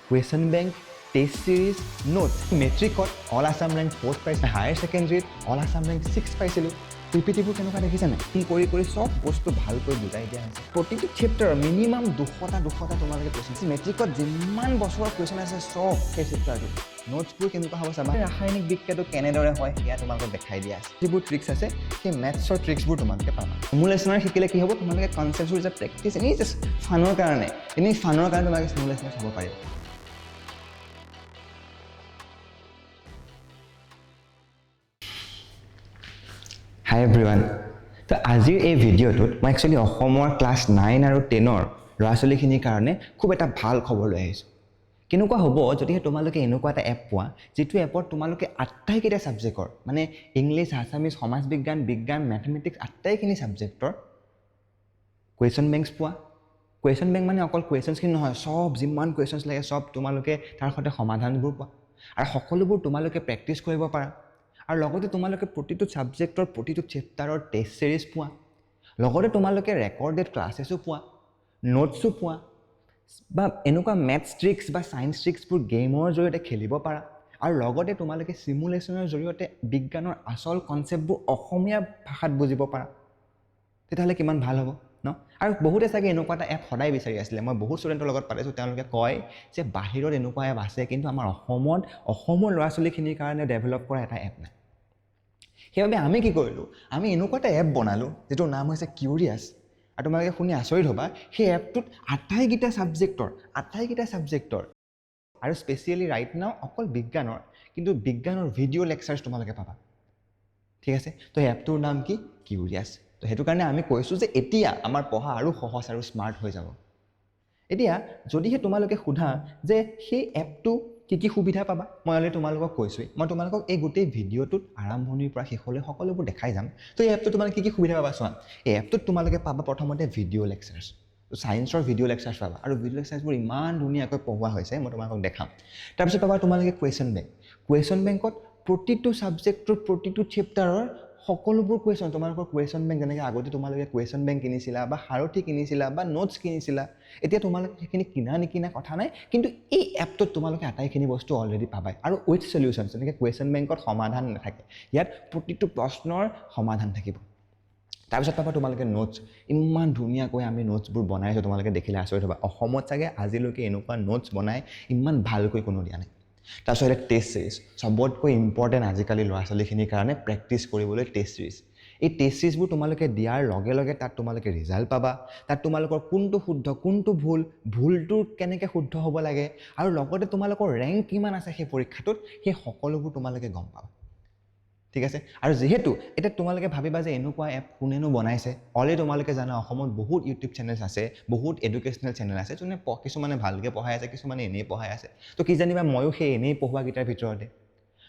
Question bank, test series, notes, মেট্ৰিকত all Assam rank 4 পাইছিলোঁ, higher ছেকেণ্ডেৰীত all Assam rank 6 পাইছিলোঁ। পিপিটিবোৰ কেনেকুৱা দেখিছে নাই? কৰি চব বস্তু ভালকৈ বুজাই দিয়া হৈছে। প্ৰতিটো চেপ্টাৰ মিনিমাম 200টা তোমালোকে কুৱেশ্যন। মেট্ৰিকত যিমান বছৰৰ কুৱেশ্যন আছে চব সেই চেপ্টাৰটো। নোটছবোৰ কেনেকুৱা হ'ব চাবা। ৰাসায়নিক বিক্ৰিয়াটো কেনেদৰে হয় সেয়া তোমালোকক দেখাই দিয়া আছে। যিবোৰ ট্ৰিক্স আছে সেই মেথছৰ ট্ৰিক্সবোৰ তোমালোকে পাবা। চিমুলেশ্যনৰ শিকিলে কি হ'ব, তোমালোকে কনচেপ্টবোৰ যে প্ৰেক্টিছ এনেই জাষ্ট ফানৰ কাৰণে তোমালোকে চিমুলেশ্যন চাব পাৰিবা। হাই এভৰিৱান। তো আজিৰ এই ভিডিঅ'টোত মই একচুৱেলি অসমৰ ক্লাছ 9 আৰু 10ৰ ল'ৰা ছোৱালীখিনিৰ কাৰণে খুব এটা ভাল খবৰ লৈ আহিছোঁ। কেনেকুৱা হ'ব যদিহে তোমালোকে এনেকুৱা এটা এপ পোৱা যিটো এপত তোমালোকে আটাইকেইটা ছাবজেক্টৰ মানে ইংলিছ, আছামিজ, সমাজ বিজ্ঞান, মেথমেটিক্স আটাইখিনি ছাবজেক্টৰ কুৱেশ্যন বেংকছ পোৱা। কুৱেশ্যন বেংক মানে অকল কুৱেশ্যনছখিনি নহয়, চব যিমান কুৱেশ্যনছ লাগে চব তোমালোকে তাৰ সৈতে সমাধানবোৰ পোৱা আৰু সকলোবোৰ তোমালোকে প্ৰেক্টিছ কৰিব পাৰা। আৰু লগতে তোমালোকে প্ৰতিটো ছাবজেক্টৰ প্ৰতিটো চেপ্টাৰৰ টেষ্ট ছিৰিজ পোৱা। লগতে তোমালোকে ৰেকৰ্ডেড ক্লাছেছো পোৱা, নোটছো পোৱা বা এনেকুৱা মেথছ ট্ৰিক্স বা ছায়েন্স ট্ৰিক্সবোৰ গেমৰ জৰিয়তে খেলিব পাৰা। আৰু লগতে তোমালোকে চিমুলেশ্যনৰ জৰিয়তে বিজ্ঞানৰ আচল কনচেপ্টবোৰ অসমীয়া ভাষাত বুজিব পাৰা। তেতিয়াহ'লে কিমান ভাল হ'ব ন? আৰু বহুতে চাগে এনেকুৱা এটা এপ সদায় বিচাৰি আছিলে। মই বহুত ষ্টুডেণ্টৰ লগত পাতিছোঁ, তেওঁলোকে কয় যে বাহিৰত এনেকুৱা এপ আছে কিন্তু আমাৰ অসমৰ ল'ৰা ছোৱালীখিনিৰ কাৰণে ডেভেলপ কৰা এটা এপ নাই। সেইবাবে আমি কি কৰিলোঁ, আমি এনেকুৱা এটা এপ বনালোঁ যিটোৰ নাম হৈছে কিউৰিয়াছ। আৰু তোমালোকে শুনি আচৰিত হ'বা, সেই এপটোত আটাইকেইটা ছাবজেক্টৰ আৰু স্পেচিয়েলি ৰাইট নাও অকল বিজ্ঞানৰ, কিন্তু বিজ্ঞানৰ ভিডিঅ' লেকচাৰ্ছ তোমালোকে পাবা। ঠিক আছে? তো এই এপটোৰ নাম কি? কিউৰিয়াছ। তো সেইটো কাৰণে আমি কৈছোঁ যে এতিয়া আমাৰ পঢ়া আৰু সহজ আৰু স্মাৰ্ট হৈ যাব। এতিয়া যদিহে তোমালোকে সোধা যে সেই এপটো কি সুবিধা পাবা, মই অলৰেডি তোমালোকক কৈছোঁৱেই। মই তোমালোকক এই গোটেই ভিডিঅ'টোত আৰম্ভণিৰ পৰা শেষলৈ সকলোবোৰ দেখাই যাম। তো এই এপটোত তোমালোকে কি সুবিধা পাবা চোৱা। এই এপটোত তোমালোকে পাবা প্ৰথমতে ভিডিঅ' লেকচাৰ্ছ। ছায়েন্সৰ ভিডিঅ' লেকচাৰ্ছ পাবা আৰু ভিডিঅ' লেকচাৰ্ছবোৰ ইমান ধুনীয়াকৈ পঢ়োৱা হৈছে, মই তোমালোকক দেখাম। তাৰপিছত পাবা তোমালোকে কুৱেশ্যন বেংক। কুৱেশ্যন বেংকত প্ৰতিটো ছাবজেক্টৰ প্ৰতিটো চেপ্টাৰৰ সকলোবোৰ কুৱেশ্যন, তোমালোকৰ কুৱেশ্যন বেংক যেনেকৈ আগতে তোমালোকে কুৱেশ্যন বেংক কিনিছিলা বা সাৰথি কিনিছিলা বা নোটছ কিনিছিলা, এতিয়া তোমালোকে সেইখিনি কিনা নিকিনা কথা নাই, কিন্তু এই এপটোত তোমালোকে আটাইখিনি বস্তু অলৰেডি পাবাই আৰু উইথ চলিউশ্যনছ। যেনেকৈ কুৱেশ্যন বেংকত সমাধান নাথাকে, ইয়াত প্ৰতিটো প্ৰশ্নৰ সমাধান থাকিব। তাৰপিছত পাবা তোমালোকে নোটছ। ইমান ধুনীয়াকৈ আমি নোটছবোৰ বনাইছোঁ, তোমালোকে দেখিলে আচৰিত হ'বা। অসমত চাগে আজিলৈকে এনেকুৱা নোটছ বনাই ইমান ভালকৈ কোনো দিয়া নাই। তাৰপিছত টেষ্ট ছিৰিজ, চবতকৈ ইম্পৰ্টেণ্ট আজিকালি ল'ৰা ছোৱালীখিনিৰ কাৰণে প্ৰেক্টিছ কৰিবলৈ টেষ্ট ছিৰিজ। এই টেষ্ট ছিৰিজবোৰ তোমালোকে দিয়াৰ লগে লগে তাত তোমালোকে ৰিজাল্ট পাবা। তাত তোমালোকৰ কোনটো শুদ্ধ কোনটো ভুলটো কেনেকৈ শুদ্ধ হ'ব লাগে আৰু লগতে তোমালোকৰ ৰেংক কিমান আছে সেই পৰীক্ষাটোত, সেই সকলোবোৰ তোমালোকে গম পাবা। ঠিক আছে? আৰু যিহেতু এতিয়া তোমালোকে ভাবিবা যে এনেকুৱা এপ কোনেনো বনাইছে, অলৰেডি তোমালোকে জানা অসমত বহুত ইউটিউব চেনেলছ আছে, বহুত এডুকেশ্যনেল চেনেল আছে, যোনে কিছুমানে ভালকৈ পঢ়াই আছে, কিছুমানে এনেই পঢ়াই আছে। তো কি জানিবা ময়ো সেই এনেই পঢ়োৱাকেইটাৰ ভিতৰতে।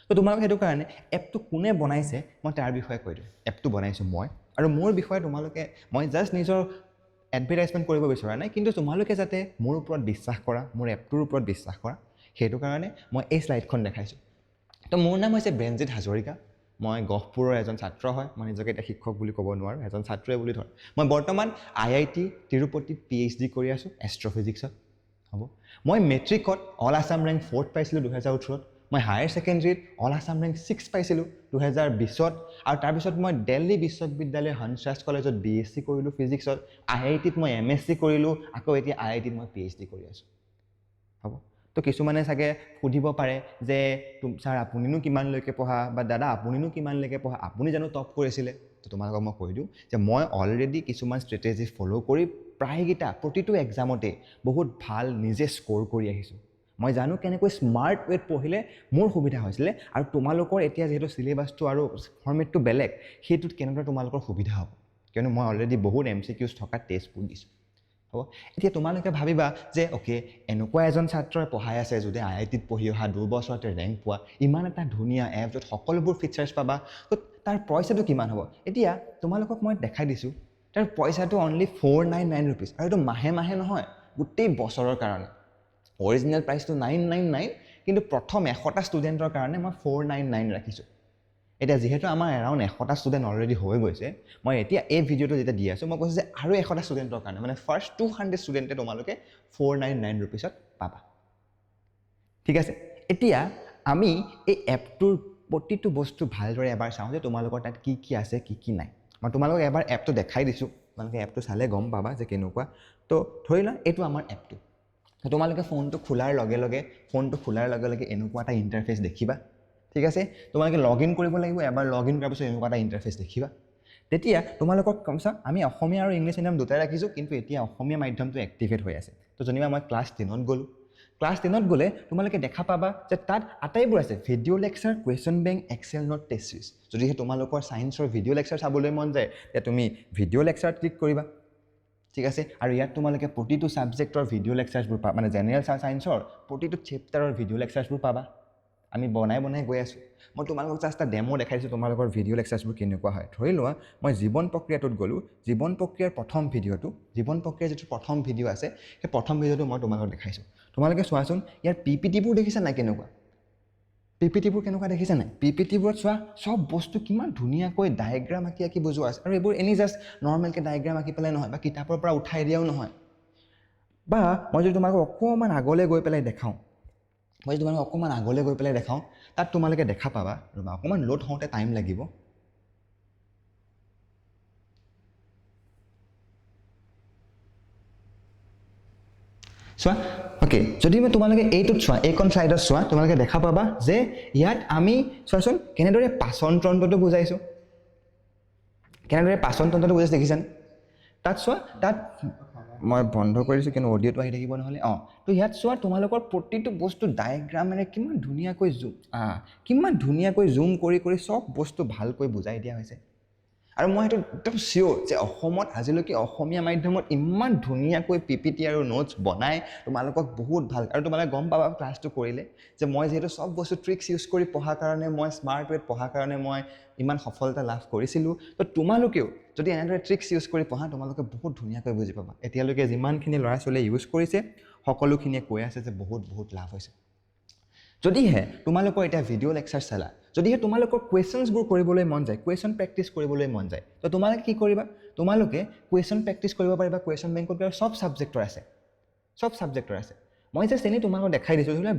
তো তোমালোকে সেইটো কাৰণে এপটো কোনে বনাইছে মই তাৰ বিষয়ে কৈ দিওঁ। এপটো বনাইছোঁ মই, আৰু মোৰ বিষয়ে মই জাষ্ট নিজৰ এডভাৰটাইজমেণ্ট কৰিব বিচৰা নাই, কিন্তু তোমালোকে যাতে মোৰ ওপৰত বিশ্বাস কৰা, মোৰ এপটোৰ ওপৰত বিশ্বাস কৰা, সেইটো কাৰণে মই এই শ্লাইডখন দেখাইছোঁ। তো মোৰ নাম হৈছে বেনজিৎ হাজৰিকা। মই গহপুৰৰ এজন ছাত্ৰ হয়। মই নিজকে এতিয়া শিক্ষক বুলি ক'ব নোৱাৰোঁ, এজন ছাত্ৰই বুলি ধৰ। মই বৰ্তমান IIT তিৰুপতিত PhD কৰি আছোঁ এষ্ট্ৰফিজিক্সত। হ'ব। মই মেট্ৰিকত অল আছাম ৰেংক 4 পাইছিলোঁ 2018ত। মই হায়াৰ ছেকেণ্ডেৰীত অল আছাম ৰেংক 6 পাইছিলোঁ 2020ত। আৰু তাৰপিছত মই দিল্লী বিশ্ববিদ্যালয় হংসৰাজ কলেজত BSc কৰিলোঁ ফিজিক্সত। IITত মই MSc কৰিলোঁ, আকৌ এতিয়া IITত মই PhD কৰি আছোঁ। হ'ব। তো কিছুমানে চাগে সুধিব পাৰে যে ছাৰ আপুনিনো কিমানলৈকে পঢ়া, বা দাদা আপুনিনো কিমানলৈকে পঢ়া, আপুনি জানো টপ কৰিছিলে? তো তোমালোকক মই কৈ দিওঁ যে মই অলৰেডি কিছুমান ষ্ট্ৰেটেজি ফ'ল' কৰি প্ৰায়কেইটা প্ৰতিটো এক্সামতে বহুত ভাল নিজে স্ক'ৰ কৰি আহিছোঁ। মই জানো কেনেকৈ স্মাৰ্ট ৱেত পঢ়িলে মোৰ সুবিধা হৈছিলে, আৰু তোমালোকৰ এতিয়া যিহেতু চিলেবাছটো আৰু ফৰ্মেটটো বেলেগ, সেইটোত কেনেদৰে তোমালোকৰ সুবিধা হ'ব, কিয়নো মই অলৰেডি বহুত MCQs থকা টেষ্টবোৰ দিছোঁ। হ'ব। এতিয়া তোমালোকে ভাবিবা যে অ'কে, এনেকুৱা এজন ছাত্ৰই পঢ়াই আছে যদি IITত পঢ়ি অহা 2 বছৰতে ৰেংক পোৱা, ইমান এটা ধুনীয়া এপ য'ত সকলোবোৰ ফিচাৰ্ছ পাবা, তো তাৰ পইচাটো কিমান হ'ব? এতিয়া তোমালোকক মই দেখাই দিছোঁ, তাৰ পইচাটো অনলি 499 ৰুপিজ, আৰু এইটো মাহে মাহে নহয়, গোটেই বছৰৰ কাৰণে। অৰিজিনেল প্ৰাইচটো 999, কিন্তু প্ৰথম 100টা ষ্টুডেণ্টৰ কাৰণে মই 499 ৰাখিছোঁ। এতিয়া যিহেতু আমাৰ এৰাউণ্ড 100টা ষ্টুডেণ্ট অলৰেডি হৈ গৈছে, মই এতিয়া এই ভিডিঅ'টো যেতিয়া দি আছোঁ, মই কৈছোঁ যে আৰু 100টা ষ্টুডেণ্টৰ কাৰণে, মানে ফাৰ্ষ্ট 200 ষ্টুডেণ্টে তোমালোকে 499 ৰুপিছত পাবা। ঠিক আছে এতিয়া আমি এই এপটোৰ প্ৰতিটো বস্তু ভালদৰে এবাৰ চাওঁ যে তোমালোকৰ তাত কি কি আছে কি কি নাই মই তোমালোকক এবাৰ এপটো দেখাই দিছোঁ তোমালোকে এপটো চালে গম পাবা যে কেনেকুৱা তো ধৰি লোৱা এইটো আমাৰ এপটো তোমালোকে ফোনটো খোলাৰ লগে লগে এনেকুৱা এটা ইণ্টাৰফেচ দেখিবা ঠিক আছে তোমালোকে লগ ইন কৰিব লাগিব এবাৰ লগ ইন কৰাৰ পিছত এনেকুৱা এটা ইণ্টাৰফেচ দেখিবা তেতিয়া তোমালোকক কমচা আমি অসমীয়া আৰু ইংলিছ মিডিয়াম দুটাই ৰাখিছোঁ কিন্তু এতিয়া অসমীয়া মাধ্যমটো এক্টিভেট হৈ আছে তো যেনিবা মই ক্লাছ 10ত গ'লোঁ ক্লাছ 10ত গ'লে তোমালোকে দেখা পাবা যে তাত আটাইবোৰ আছে video' lecture question bank excel note test series যদিহে তোমালোকৰ ছায়েন্সৰ ভিডিঅ' লেকচাৰ চাবলৈ মন যায় তেতিয়া তুমি ভিডিঅ' লেকচাৰত ক্লিক কৰিবা ঠিক আছে আৰু ইয়াত তোমালোকে প্ৰতিটো ছাবজেক্টৰ ভিডিঅ' লেকচাৰ্ছবোৰ পাবা মানে জেনেৰেল ছায়েন্সৰ প্ৰতিটো চেপ্টাৰৰ ভিডিঅ' লেকচাৰ্ছবোৰ পাবা আমি বনাই গৈ আছোঁ মই তোমালোকক জাষ্ট এটা ডেমো দেখাইছোঁ তোমালোকৰ ভিডিঅ' লেকচাৰ্ছবোৰ কেনেকুৱা হয় ধৰি লোৱা মই জীৱন প্ৰক্ৰিয়াটোত গ'লোঁ জীৱন প্ৰক্ৰিয়াৰ প্ৰথম যিটো প্ৰথম ভিডিঅ' আছে সেই প্ৰথম ভিডিঅ'টো মই তোমালোকক দেখাইছোঁ তোমালোকে চোৱাচোন ইয়াৰ পিপিটিবোৰ দেখিছা নাই কেনেকুৱা পিপিটিবোৰ কেনেকুৱা দেখিছা নাই পিপিটিবোৰত চোৱা চব বস্তু কিমান ধুনীয়াকৈ ডায়েগ্ৰাম আঁকি বুজোৱা আছে আৰু এইবোৰ এনেই জাষ্ট নৰ্মেলকৈ ডায়েগ্ৰাম আঁকি পেলাই নহয় বা কিতাপৰ পৰা উঠাই দিয়াও নহয় বা মই যদি তোমালোকক অকণমান আগলৈ গৈ পেলাই দেখাওঁ তাত তোমালোকে দেখা পাবা ৰ'বা অকণমান লোড হওঁতে টাইম লাগিব চোৱা অ'কে যদি মই তোমালোকে এইটোত চোৱা এইখন ছাইডত চোৱা তোমালোকে দেখা পাবা যে ইয়াত আমি চোৱাচোন কেনেদৰে পাচন তন্ত্ৰটো বুজাইছোঁ দেখিছানে তাত চোৱা তাত মই বন্ধ কৰিছোঁ কিন্তু অডিঅ'টো আহি থাকিব নহ'লে তো ইয়াত চোৱা তোমালোকৰ প্ৰতিটো বস্তু ডায়েগ্ৰামেৰে কিমান ধুনীয়াকৈ জুম কৰি চব বস্তু ভালকৈ বুজাই দিয়া হৈছে আৰু মই এইটো একদম চিয়'ৰ যে অসমত আজিলৈকে অসমীয়া মাধ্যমত ইমান ধুনীয়াকৈ পিপিটি আৰু নোটছ বনাই তোমালোকক বহুত ভাল আৰু তোমালোকে গম পাবা ক্লাছটো কৰিলে যে মই যিহেতু চব বস্তু ট্ৰিক্স ইউজ কৰি পঢ়াৰ কাৰণে মই স্মাৰ্ট ৱেত পঢ়াৰ কাৰণে মই ইমান সফলতা লাভ কৰিছিলোঁ তো তোমালোকেও যদি এনেদৰে ট্ৰিক্স ইউজ কৰি পঢ়া তোমালোকে বহুত ধুনীয়াকৈ বুজি পাবা এতিয়ালৈকে যিমানখিনি ল'ৰা ছোৱালীয়ে ইউজ কৰিছে সকলোখিনিয়ে কৈ আছে যে বহুত লাভ হৈছে যদিহে তোমালোকৰ এতিয়া ভিডিঅ' লেকচাৰ চালা যদিহে তোমালোকৰ কুৱেশ্যনছবোৰ কৰিবলৈ মন যায় কুৱেশ্যন প্ৰেক্টিছ কৰিবলৈ মন যায় তো তোমালোকে কি কৰিবা তোমালোকে কুৱেশ্যন প্ৰেক্টিছ কৰিব পাৰিবা কুৱেশ্যন বেংকত চব ছাবজেক্টৰ আছে মই জাষ্ট এনেই তোমালোকক দেখাই দিছোঁ ধৰি লোৱা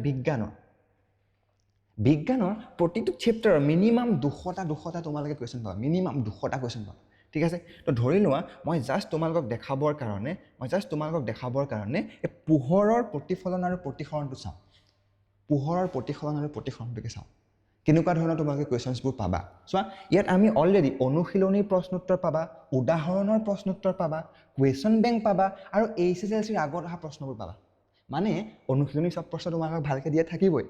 বিজ্ঞানৰ প্ৰতিটো চেপ্টাৰৰ মিনিমাম 200টা তোমালোকে কুৱেশ্যন পাবা মিনিমাম 200টা কুৱেশ্যন পাবা ঠিক আছে তো ধৰি লোৱা মই জাষ্ট তোমালোকক দেখাবৰ কাৰণে এই পোহৰৰ প্ৰতিফলন আৰু প্ৰতিসৰণটোকে চাওঁ কেনেকুৱা ধৰণৰ তোমালোকে কুৱেশ্যনছবোৰ পাবা চোৱা ইয়াত আমি অলৰেডি অনুশীলনীৰ প্ৰশ্নোত্তৰ পাবা উদাহৰণৰ প্ৰশ্নোত্তৰ পাবা কুৱেশ্যন বেংক পাবা আৰু HSLCৰ আগত অহা প্ৰশ্নবোৰ পাবা মানে অনুশীলনী চব প্ৰশ্ন তোমালোকক ভালকৈ দিয়া থাকিবই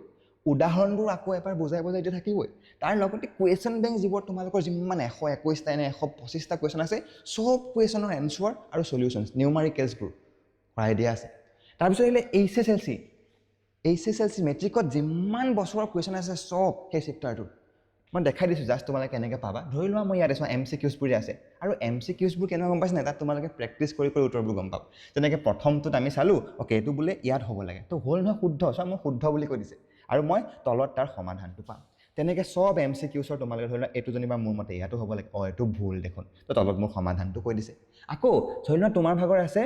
উদাহৰণবোৰ আকৌ এবাৰ বুজাই দিয়া থাকিবই তাৰ লগতে কুৱেশ্যন বেংক যিবোৰ তোমালোকৰ যিমান 121টা নে 125টা কুৱেশ্যন আছে চব কুৱেশ্যনৰ এনচাৰ আৰু সলিউশ্যনছ নিউমাৰিকেলছবোৰ কৰাই দিয়া আছে তাৰপিছত আহিলে HSLC মেট্ৰিকত যিমান বছৰৰ কুৱেশ্যন আছে চব সেই চেপ্টাৰটোত মই দেখাই দিছোঁ জাষ্ট তোমালোকে কেনেকৈ পাবা ধৰি লোৱা মই ইয়াত চোৱা MCQছবোৰ আছে আৰু MCQছবোৰ কেনেকুৱা গম পাইছে নাই তাত তোমালোকে প্ৰেক্টিছ কৰি উত্তৰবোৰ গম পাবা যেনেকৈ প্ৰথমটোত আমি চালোঁ অ'কে এইটো বোলে ইয়াত হ'ব লাগে তো হ'ল নহয় শুদ্ধ চোৱা মই শুদ্ধ বুলি কৈ দিছে আৰু মই তলত তাৰ সমাধানটো পাম তেনেকৈ চব MCQছৰ তোমালোকে ধৰি লোৱা এইটো যেনিবা মোৰ মতে ইয়াতো হ'ব লাগে এইটো ভুল দেখোন তো তলত মোৰ সমাধানটো কৈ দিছে আকৌ ধৰি লোৱা তোমাৰ ভাগৰ আছে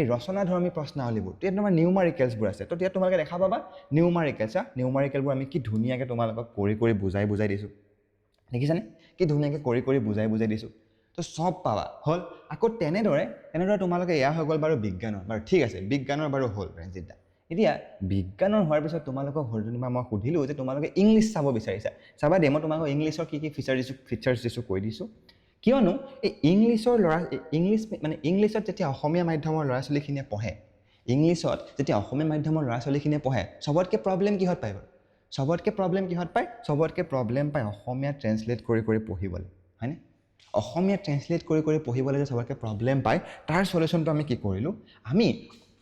এই ৰচনাধৰ্মী প্ৰশ্নাৱলীবোৰ তেতিয়া তোমাৰ নিউমাৰিকেলছবোৰ আছে তো তেতিয়া তোমালোকে দেখা পাবা নিউমাৰিকেলবোৰ আমি কি ধুনীয়াকৈ তোমালোকক কৰি বুজাই দিছোঁ দেখিছানে কি ধুনীয়াকৈ কৰি বুজাই দিছোঁ তো চব পাবা হ'ল আকৌ তেনেদৰে তোমালোকে এয়া হৈ গ'ল বাৰু বিজ্ঞানৰ বাৰু ঠিক আছে বিজ্ঞানৰ বাৰু হ'ল ৰঞ্জিতদা এতিয়া বিজ্ঞানৰ হোৱাৰ পিছত তোমালোকক যেনিবা মই সুধিলোঁ যে তোমালোকে ইংলিছ চাব বিচাৰিছা চাবা দে মই তোমালোকক ইংলিছৰ কি ফিচাৰ্ছ দিছোঁ কৈ দিছোঁ কিয়নো এই ইংলিছত যেতিয়া অসমীয়া মাধ্যমৰ ল'ৰা ছোৱালীখিনিয়ে পঢ়ে চবতকৈ প্ৰব্লেম কিহত পায় বাৰু চবতকৈ প্ৰব্লেম পায় অসমীয়া ট্ৰেন্সলেট কৰি পঢ়িবলৈ হয়নে অসমীয়া ট্ৰেন্সলেট কৰি পঢ়িবলৈ যে চবতকৈ প্ৰব্লেম পায় তাৰ সলিউশ্যনটো আমি কি কৰিলোঁ আমি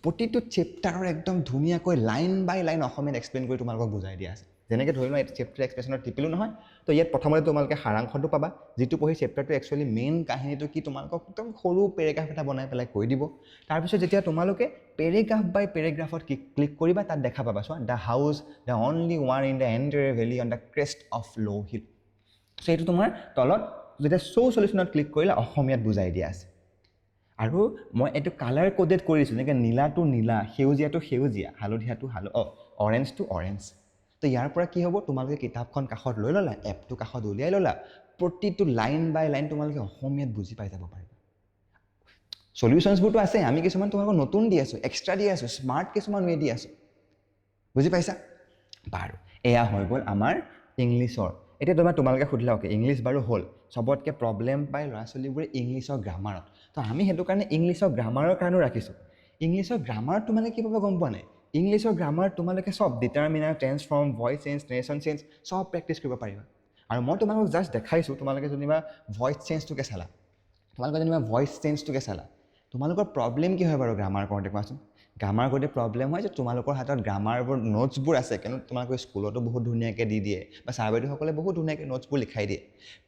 প্ৰতিটো চেপ্টাৰৰ একদম ধুনীয়াকৈ লাইন বাই লাইন অসমীয়াত এক্সপ্লেইন কৰি তোমালোকক বুজাই দিয়া আছে যেনেকৈ ধৰি লোৱা এইটো চেপ্টাৰ এক্সপ্ৰেছনত টিপিলোঁ নহয় তো ইয়াত প্ৰথমতে তোমালোকে সাৰাংশটো পাবা যিটো পঢ়ি চেপ্টাৰটো একচুৱেলি মেইন কাহিনীটো কি তোমালোকক একদম সৰু পেৰেগ্ৰাফ এটা বনাই পেলাই কৈ দিব তাৰপিছত যেতিয়া তোমালোকে পেৰেগ্ৰাফ বাই পেৰেগ্ৰাফত ক্লিক কৰিবা তাত দেখা পাবা চোৱা the house the only one in the entire valley on the crest of low' hills' এইটো তোমাৰ তলত যেতিয়া সলিউশ্যনত ক্লিক কৰিলে অসমীয়াত বুজাই দিয়া আছে আৰু মই এইটো কালাৰ কোডেড কৰিছোঁ যেনেকৈ নীলাটো নীলা সেউজীয়াটো সেউজীয়া হালধীয়াটো অৰেঞ্জ টু অৰেঞ্জ তো ইয়াৰ পৰা কি হ'ব তোমালোকে কিতাপখন কাষত লৈ ল'লা এপটো কাষত উলিয়াই ল'লা প্ৰতিটো লাইন বাই লাইন তোমালোকে অসমীয়াত বুজি পাই যাব পাৰিবা সলিউশনছবোৰতো আছে আমি কিছুমান তোমালোকক নতুন দি আছোঁ এক্সট্ৰা দি আছোঁ স্মাৰ্ট কিছুমান ৱে দি আছোঁ বুজি পাইছা বাৰু এয়া হৈ গ'ল আমাৰ ইংলিছৰ এতিয়া তোমালোকে সুধিলা অ'কে ইংলিছ বাৰু হ'ল চবতকৈ প্ৰব্লেম পায় ল'ৰা ছোৱালীবোৰে ইংলিছৰ গ্ৰামাৰত তো আমি সেইটো কাৰণে ইংলিছৰ গ্ৰামাৰৰ কাৰণেও ৰাখিছোঁ ইংলিছৰ গ্ৰামাৰত তোমালোকে কি পাবা গম পোৱা নাই ইংলিছৰ গ্ৰামাৰত তোমালোকে চব determiner tense form voice change narration change চব প্ৰেক্টিছ কৰিব পাৰিবা আৰু মই তোমালোকক জাষ্ট দেখাইছোঁ তোমালোকে যেনিবা ভইচ চেঞ্জটোকে চালা তোমালোকে যেনিবা ভইচ চেঞ্জটোকে চালা তোমালোকৰ প্ৰব্লেম কি হয় বাৰু গ্ৰামাৰ কৰোঁতে কোৱাচোন গ্ৰামাৰ কৰোঁতে প্ৰব্লেম হয় যে তোমালোকৰ হাতত গ্ৰামাৰবোৰ নোটছবোৰ আছে কিন্তু তোমালোকে স্কুলতো বহুত ধুনীয়াকৈ দি দিয়ে বা ছাৰ বাইদেউসকলে বহুত ধুনীয়াকৈ নোটছবোৰ লিখাই দিয়ে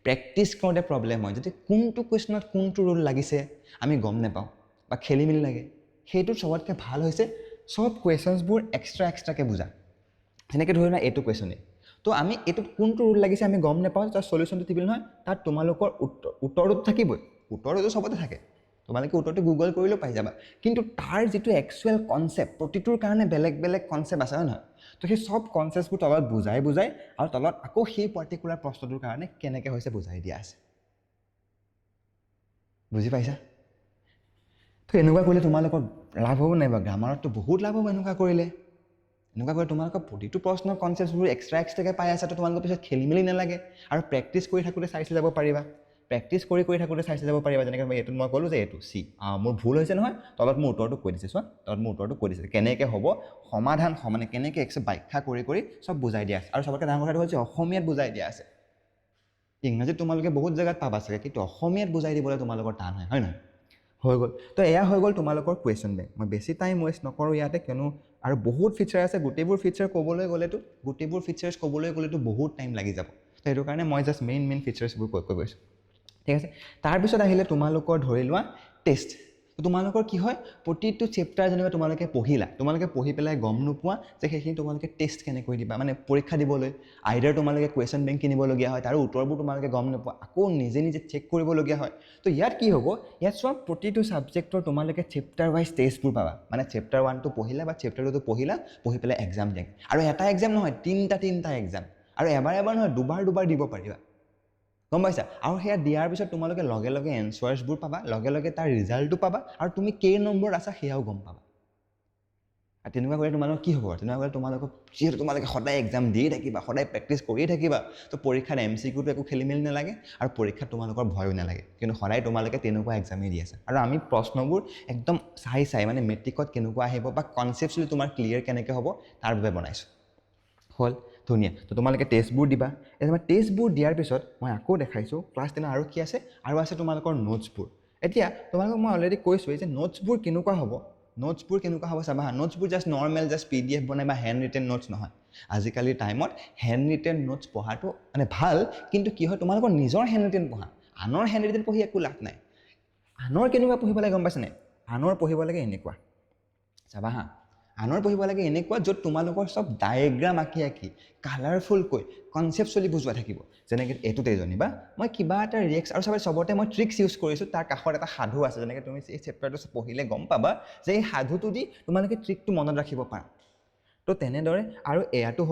প্ৰেক্টিছ কৰোঁতে প্ৰব্লেম হয় যদি কোনটো কুৱেশ্যনত কোনটো ৰুল লাগিছে আমি গম নাপাওঁ বা খেলি মেলি লাগে সেইটো চবতকৈ ভাল হৈছে চব কুৱেশ্যনছবোৰ এক্সট্ৰাকৈ বুজা যেনেকৈ ধৰি লোৱা এইটো কুৱেশ্যনেই তো আমি এইটোত কোনটো ৰুল লাগিছে আমি গম নাপাওঁ তাৰ চলিউশ্যনটো দিবলৈ নহয় তাত তোমালোকৰ উত্তৰটো থাকিবই উত্তৰটো চবতে থাকে তোমালোকে উত্তৰটো গুগল কৰিলেও পাই যাবা কিন্তু তাৰ যিটো একচুৱেল কনচেপ্ট প্ৰতিটোৰ কাৰণে বেলেগ বেলেগ কনচেপ্ট আছে হয় নহয় তো সেই চব কনচেপ্টবোৰ তলত বুজাই আৰু তলত আকৌ সেই পাৰ্টিকুলাৰ প্ৰশ্নটোৰ কাৰণে কেনেকৈ হৈছে বুজাই দিয়া আছে বুজি পাইছা তো এনেকুৱা কৰিলে তোমালোকৰ লাভ হ'ব নাই বাৰু গ্ৰামাৰততো বহুত লাভ হ'ব এনেকুৱা কৰিলে তোমালোকৰ প্ৰতিটো প্ৰশ্নৰ কনচেপ্টবোৰ এক্সট্ৰাকৈ পাই আছা তো তোমালোকৰ পিছত খেলি মেলি নালাগে আৰু প্ৰেক্টিছ কৰি থাকোঁতে চাই যাব পাৰিবা প্ৰেক্টিছ কৰি থাকোঁতে চাই যাব পাৰিবা যেনেকৈ মই এইটোত মই ক'লোঁ যে এইটো মোৰ ভুল হৈছে নহয় তলত মোৰ উত্তৰটো কৈ দিছে চোৱা তলত মোৰ উত্তৰটো কৈ দিছে কেনেকৈ হ'ব সমাধান মানে কেনেকৈ ব্যাখ্যা কৰি চব বুজাই দিয়া আছে আৰু চবতকৈ ডাঙৰ কথাটো হৈছে অসমীয়াত বুজাই দিয়া আছে ইংৰাজীত তোমালোকে বহুত জেগাত পাবা চাগে কিন্তু অসমীয়াত বুজাই দিবলৈ তোমালোকৰ টান হয় নহয় হৈ গ'ল তো এয়া হৈ গ'ল তোমালোকৰ কুৱেশ্যন বেংক মই বেছি টাইম ৱেষ্ট নকৰোঁ ইয়াতে কিয়নো আৰু বহুত ফিচাৰ আছে গোটেইবোৰ ফিচাৰ ক'বলৈ গ'লেতো বহুত টাইম লাগি যাব তো সেইটো কাৰণে মই জাষ্ট মেইন ফিচাৰ্ছবোৰ কৈ গৈছোঁ ঠিক আছে তাৰপিছত আহিলে তোমালোকৰ ধৰি লোৱা টেষ্ট তোমালোকৰ কি হয় প্ৰতিটো চেপ্টাৰ যেনিবা তোমালোকে পঢ়ি পেলাই গম নোপোৱা যে সেইখিনি তোমালোকে টেষ্ট কেনেকৈ দিবা মানে পৰীক্ষা দিবলৈ আইডাৰ তোমালোকে কুৱেশ্যন বেংক কিনিবলগীয়া হয় তাৰ উত্তৰবোৰ তোমালোকে গম নোপোৱা আকৌ নিজে চেক কৰিবলগীয়া হয় তো ইয়াত কি হ'ব ইয়াত চোৱা প্ৰতিটো ছাবজেক্টৰ তোমালোকে চেপ্টাৰ ৱাইজ টেষ্টবোৰ পাবা মানে চেপ্টাৰ 1টো পঢ়িলা বা চেপ্টাৰ 2টো পঢ়ি পেলাই এক্সাম দিম আৰু এটা এক্সাম নহয় তিনিটা এক্সাম আৰু এবাৰ নহয় দুবাৰ দিব পাৰিবা গম পাইছা আৰু সেয়া দিয়াৰ পিছত তোমালোকে লগে এনচাৰ্ছবোৰ পাবা লগে তাৰ ৰিজাল্টটো পাবা আৰু তুমি কেই নম্বৰত আছা সেয়াও গম পাবা আৰু তেনেকুৱা কৰিলে তোমালোকৰ কি হ'ব তেনেকুৱা কৰিলে তোমালোকক যিহেতু তোমালোকে সদায় এক্সাম দিয়ে থাকিবা সদায় প্ৰেক্টিছ কৰিয়ে থাকিবা তো পৰীক্ষাত MCQটো একো খেলি মেলি নালাগে আৰু পৰীক্ষাত তোমালোকৰ ভয়ো নালাগে কিন্তু সদায় তোমালোকে তেনেকুৱা এক্সামেই দি আছে আৰু আমি প্ৰশ্নবোৰ একদম চাই মানে মেট্ৰিকত কেনেকুৱা আহিব বা কনচেপ্টচুৱেলি তোমাৰ ক্লিয়াৰ কেনেকৈ হ'ব তাৰ বাবে বনাইছোঁ হ'ল ধুনীয়া তো তোমালোকে টেষ্টবোৰ দিবা এতিয়া টেষ্টবোৰ দিয়াৰ পিছত মই আকৌ দেখাইছোঁ ক্লাছ 10 আৰু কি আছে আৰু আছে তোমালোকৰ নোটছবোৰ এতিয়া তোমালোকক মই অলৰেডি কৈছোঁৱেই যে নোটছবোৰ কেনেকুৱা হ'ব চাবা নোটছবোৰ জাষ্ট নৰ্মেল জাষ্ট PDF বনাই বা হেণ্ড ৰিটেন নোটছ নহয় আজিকালিৰ টাইমত হেণ্ড ৰিটেন নোটছ পঢ়াটো মানে ভাল কিন্তু কি হয় তোমালোকৰ নিজৰ হেণ্ড ৰিটেন পঢ়া আনৰ হেণ্ড ৰিটেন পঢ়ি একো লাভ নাই আনৰ কেনেকুৱা পঢ়িব লাগে গম পাইছেনে আনৰ পঢ়িব লাগে এনেকুৱা চাবা আনৰ পঢ়িব লাগে এনেকুৱা য'ত তোমালোকৰ চব ডায়েগ্ৰাম আঁকি কালাৰফুলকৈ কনচেপ্টচুৱেলি বুজোৱা থাকিব যেনেকৈ এইটোতে জানিবা মই কিবা এটা ৰিয়েক্স আৰু চবতে মই ট্ৰিক্স ইউজ কৰিছোঁ তাৰ কাষত এটা সাধু আছে যেনেকৈ তুমি এই চেপ্টাৰটো পঢ়িলে গম পাবা যে এই সাধুটো দি তোমালোকে ট্ৰিকটো মনত ৰাখিব পাৰা তো তেনেদৰে আৰু এয়াটো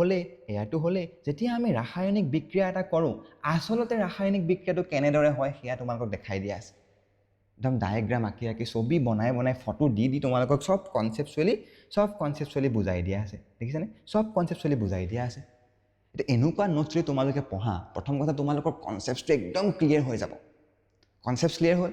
হ'লেই যেতিয়া আমি ৰাসায়নিক বিক্ৰিয়া এটা কৰোঁ আচলতে ৰাসায়নিক বিক্ৰিয়াটো কেনেদৰে হয় সেয়া তোমালোকক দেখাই দিয়া আছে একদম ডায়েগ্ৰাম আঁকি ছবি বনাই ফটো দি তোমালোকক চব কনচেপ্টচুৱেলি বুজাই দিয়া আছে দেখিছেনে চব কনচেপ্টচুৱেলি বুজাই দিয়া আছে এতিয়া এনেকুৱা নোটছ যদি তোমালোকে পঢ়া প্ৰথম কথা তোমালোকৰ কনচেপ্টটো একদম ক্লিয়াৰ হৈ যাব কনচেপ্ট ক্লিয়াৰ হ'ল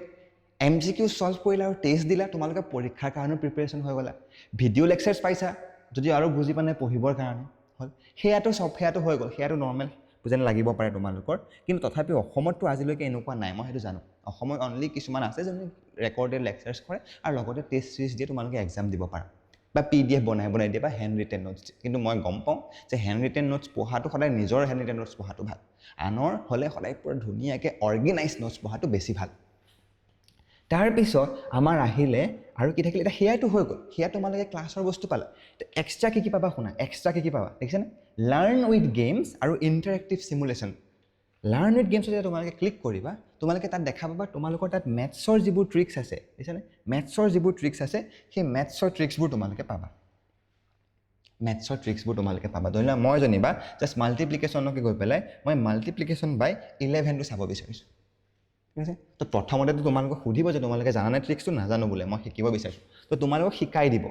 MCQ ছলভ কৰিলা আৰু টেষ্ট দিলা তোমালোকে পৰীক্ষাৰ কাৰণেও প্ৰিপেৰেশ্যন হৈ গ'লা ভিডিঅ' লেকচাৰ্ছ পাইছা যদি আৰু বুজি পোৱা নাই পঢ়িবৰ কাৰণে হ'ল সেয়াটো হৈ গ'ল সেয়াটো নৰ্মেল যেন লাগিব পাৰে তোমালোকৰ কিন্তু তথাপিও অসমততো আজিলৈকে এনেকুৱা নাই মই সেইটো জানো অসমত অনলি কিছুমান আছে যোনে ৰেকৰ্ডেড লেকচাৰ্ছ কৰে আৰু লগতে টেষ্ট চিৰিজ দিয়ে তোমালোকে এক্সাম দিব পাৰা বা PDF বনাই দিয়ে বা হেণ্ড ৰিটেন নোটছ কিন্তু মই গম পাওঁ যে হেণ্ড ৰিটেন নোটছ পঢ়াটো সদায় নিজৰ হেণ্ড ৰিটেন নোটছ পঢ়াটো ভাল আনৰ হ'লে সদায় পুৰা ধুনীয়াকৈ অৰ্গেনাইজ নোটছ পঢ়াটো বেছি ভাল তাৰপিছত আমাৰ আহিলে আৰু কি থাকিলে এতিয়া সেয়াটো হৈ গ'ল সেয়া তোমালোকে ক্লাছৰ বস্তু পালা এক্সট্ৰা কি পাবা শুনা এক্সট্ৰা কি পাবা দেখিছেনে লাৰ্ণ উইথ গেমছ আৰু ইণ্টাৰেক্টিভ চিমুলেশ্যন লাৰ্ণ উইথ গেমছত যেতিয়া তোমালোকে ক্লিক কৰিবা তোমালোকে তাত দেখা পাবা তোমালোকৰ তাত মেথছৰ যিবোৰ ট্ৰিক্স আছে দেখিছেনে মেথছৰ যিবোৰ ট্ৰিক্স আছে সেই মেথছৰ ট্ৰিক্সবোৰ তোমালোকে পাবা মেথছৰ ট্ৰিক্সবোৰ তোমালোকে পাবা। ধৰি লোৱা মই যেনিবা জাষ্ট মাল্টিপ্লিকেশ্যনকে গৈ পেলাই মই মাল্টিপ্লিকেশ্যন বাই 11টো চাব বিচাৰিছোঁ, ঠিক আছে। তো প্ৰথমতেতো তোমালোকক সুধিব যে তোমালোকে জানানে ট্ৰিক্সটো, নাজানো বোলে মই শিকিব বিচাৰিছোঁ, তো তোমালোকক শিকাই দিব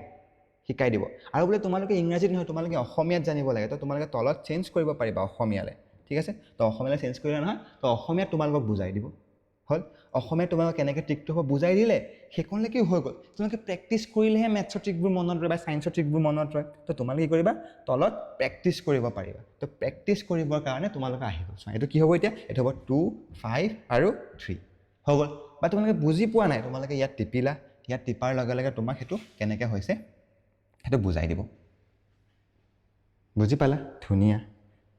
আৰু বোলে তোমালোকে ইংৰাজীত নহয় তোমালোকে অসমীয়াত জানিব লাগে, তো তোমালোকে তলত চেঞ্জ কৰিব পাৰিবা অসমীয়ালৈ, ঠিক আছে। তো অসমীয়ালৈ চেঞ্জ কৰিলে নহয়, তো অসমীয়াত তোমালোকক বুজাই দিব, হ'ল। অসমীয়াত তোমালোকক কেনেকৈ ট্ৰিকটো হ'ব বুজাই দিলে, সেইকণলৈকে হৈ গ'ল। তোমালোকে প্ৰেক্টিছ কৰিলেহে মেথছৰ ট্ৰিকবোৰ মনত ৰয় বা ছায়েন্সৰ ট্ৰিকবোৰ মনত ৰয়। তো তোমালোকে কি কৰিবা, তলত প্ৰেক্টিছ কৰিব পাৰিবা। তো প্ৰেক্টিছ কৰিবৰ কাৰণে তোমালোকে আহি গ'ল। চোৱা এইটো কি হ'ব এতিয়া, এইটো হ'ব 2, 5 আৰু 3 হৈ গ'ল। বা তোমালোকে বুজি পোৱা নাই, তোমালোকে ইয়াত টিপিলা, ইয়াত টিপাৰ লগে লগে তোমাক সেইটো কেনেকৈ হৈছে সেইটো বুজাই দিব। বুজি পালা? ধুনীয়া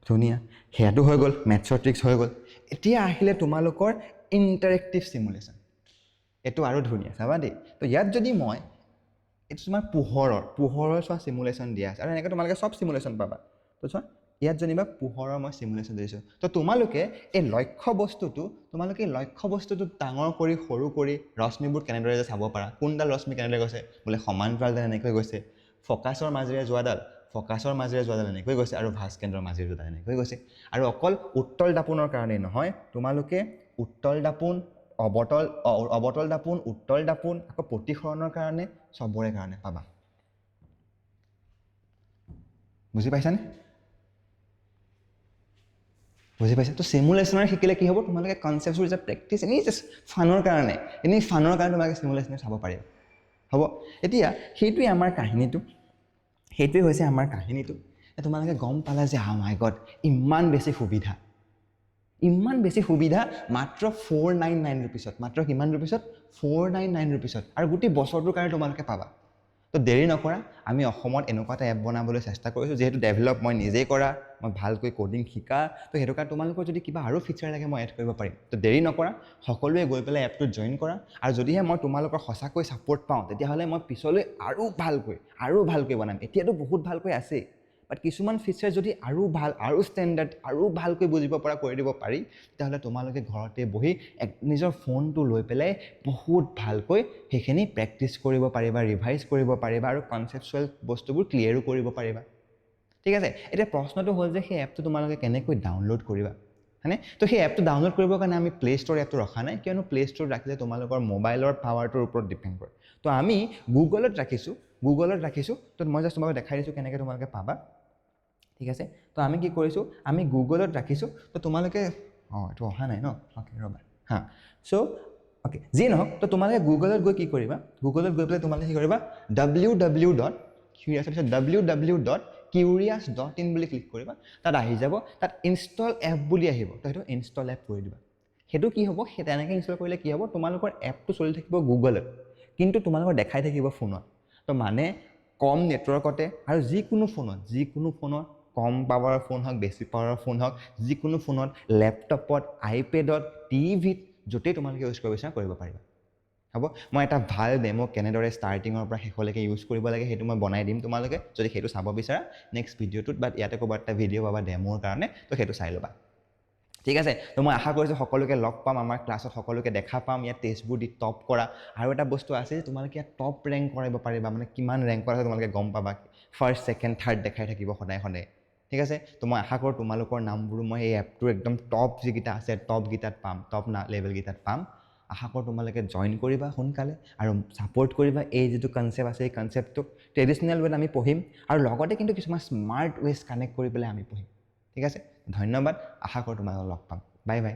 ধুনীয়া, সেয়াটো হৈ গ'ল, মেথছৰ ট্ৰিক্স হৈ গ'ল। এতিয়া আহিলে তোমালোকৰ ইণ্টাৰেক্টিভ চিমুলেশ্যন। এইটো আৰু ধুনীয়া, চাবা দেই। তো ইয়াত যদি মই এইটো তোমাৰ পোহৰৰ চোৱা চিমুলেশ্যন দিয়া আছে, আৰু এনেকৈ তোমালোকে চব চিমুলেশ্যন পাবা। তো চোৱা ইয়াত যেনিবা পোহৰৰ মই চিমুলেশ্যন দিছোঁ। তো তোমালোকে এই লক্ষ্য বস্তুটো ডাঙৰ কৰি সৰু কৰি ৰশ্মিবোৰ কেনেদৰে যে চাব পাৰা, কোনডাল ৰশ্মি কেনেদৰে গৈছে, বোলে সমান্তৰালডাল এনেকৈ গৈছে, ফকাছৰ মাজেৰে যোৱাডাল এনেকৈ গৈছে, আৰু ভাস্কেন্দ্ৰৰ মাজেৰে যোৱাডাল এনেকৈ গৈছে। আৰু অকল উত্তল দাপোনৰ কাৰণেই নহয়, তোমালোকে উত্তল দাপোন, অৱতল দাপোন, উত্তল দাপোন, আকৌ প্ৰতিসৰণৰ কাৰণে, চবৰে কাৰণে পাবা। বুজি পাইছানে? বুজি পাইছা? তো চিমুলেশ্যনৰ শিকিলে কি হ'ব, তোমালোকে কনচেপ্টবোৰ যে প্ৰেক্টিছ এনেই জাষ্ট ফানৰ কাৰণে তোমালোকে চিমুলেশ্যনে চাব পাৰিবা, হ'ব। এতিয়া সেইটোৱে হৈছে আমাৰ কাহিনীটো। তোমালোকে গম পালা যে মাই গড ইমান বেছি সুবিধা মাত্ৰ 499 ৰুপিছত, মাত্ৰ কিমান ৰুপিছত, 499 ৰুপিছত, আৰু গোটেই বছৰটোৰ কাৰণে তোমালোকে পাবা। তো দেৰি নকৰা, আমি অসমত এনেকুৱা এটা এপ বনাবলৈ চেষ্টা কৰিছোঁ, যিহেতু ডেভেলপ মই নিজেই কৰা, মই ভালকৈ কোডিং শিকা, তো সেইটো কাৰণে তোমালোকৰ যদি কিবা আৰু ফিচাৰ লাগে মই এড কৰিব পাৰিম। তো দেৰি নকৰা, সকলোৱে গৈ পেলাই এপটোত জইন কৰা, আৰু যদিহে মই তোমালোকৰ সঁচাকৈ ছাপোৰ্ট পাওঁ, তেতিয়াহ'লে মই পিছলৈ আৰু ভালকৈ বনাম। এতিয়াতো বহুত ভালকৈ আছেই, বাট কিছুমান ফিচাৰ যদি আৰু ভাল, আৰু ষ্টেণ্ডাৰ্ড, আৰু ভালকৈ বুজিব পৰা কৰি দিব পাৰি, তেতিয়াহ'লে তোমালোকে ঘৰতে বহি নিজৰ ফোনটো লৈ পেলাই বহুত ভালকৈ সেইখিনি প্ৰেক্টিছ কৰিব পাৰিবা, ৰিভাইজ কৰিব পাৰিবা, আৰু কনচেপচুৱেল বস্তুবোৰ ক্লিয়াৰো কৰিব পাৰিবা, ঠিক আছে। এতিয়া প্ৰশ্নটো হ'ল যে সেই এপটো তোমালোকে কেনেকৈ ডাউনলোড কৰিবা, হয়নে? তো সেই এপটো ডাউনলোড কৰিবৰ কাৰণে আমি প্লে' ষ্ট'ৰ এপটো ৰখা নাই, কিয়নো প্লে' ষ্ট'ৰত ৰাখিলে তোমালোকৰ মোবাইলৰ পাৱাৰটোৰ ওপৰত ডিপেণ্ড কৰে। তো আমি গুগলত ৰাখিছোঁ। তো মই জাষ্ট তোমালোকক দেখাই দিছোঁ কেনেকৈ তোমালোকে পাবা, ঠিক আছে। তো আমি কি কৰিছোঁ, আমি গুগলত ৰাখিছোঁ। তো তোমালোকে এইটো অহা নাই ন, অ'কে ৰ'বা, অ'কে যিয়ে নহওক, তো তোমালোকে গুগলত গৈ কি কৰিবা, গুগলত গৈ পেলাই তোমালোকে কি কৰিবা, www.curious.in বুলি ক্লিক কৰিবা। তাত আহি যাব, তাত ইনষ্টল এপ বুলি আহিব, তো সেইটো ইনষ্টল এপ কৰি দিবা। সেইটো কি হ'ব, সেই তেনেকৈ ইনষ্টল কৰিলে কি হ'ব, তোমালোকৰ এপটো চলি থাকিব গুগলত, কিন্তু তোমালোকৰ দেখাই থাকিব ফোনত। তো মানে কম নেটৱৰ্কতে, আৰু যিকোনো ফোনত কম পাৱাৰৰ ফোন হওক, বেছি পাৱাৰৰ ফোন হওক, যিকোনো ফোনত, লেপটপত, আইপেডত, টিভিত, য'তেই তোমালোকে ইউজ কৰিব বিচাৰা কৰিব পাৰিবা, হ'ব। মই এটা ভাল ডেমো কেনেদৰে ষ্টাৰ্টিঙৰ পৰা শেষলৈকে ইউজ কৰিব লাগে সেইটো মই বনাই দিম তোমালোকে, যদি সেইটো চাব বিচাৰা নেক্সট ভিডিঅ'টোত, বাট ইয়াতে ক'ৰবাত এটা ভিডিঅ' পাবা ডেমোৰ কাৰণে, তো সেইটো চাই ল'বা, ঠিক আছে। তো মই আশা কৰিছোঁ সকলোকে লগ পাম আমাৰ ক্লাছত, সকলোকে দেখা পাম, ইয়াত টেষ্টবোৰ দি টপ কৰা। আৰু এটা বস্তু আছে যে তোমালোকে ইয়াত টপ ৰেংক কৰিব পাৰিবা, মানে কিমান ৰেংকত আছে তোমালোকে গম পাবা, ফাৰ্ষ্ট, ছেকেণ্ড, থাৰ্ড দেখাই থাকিব সদায়, ঠিক আছে। তো মই আশা কৰোঁ তোমালোকৰ নামবোৰো মই এই এপটোৰ একদম টপ যিকেইটা আছে টপকেইটাত পাম, টপ লেভেলকেইটাত পাম। আশা কৰোঁ তোমালোকে জইন কৰিবা সোনকালে, আৰু ছাপোৰ্ট কৰিবা এই যিটো কনচেপ্ট আছে, এই কনচেপ্টটোক ট্ৰেডিশ্যনেল ৱেত আমি পঢ়িম, আৰু লগতে কিন্তু কিছুমান স্মাৰ্ট ৱেজ কানেক্ট কৰি পেলাই আমি পঢ়িম, ঠিক আছে। ধন্যবাদ, আশা কৰোঁ তোমালোকক লগ পাম, বাই বাই।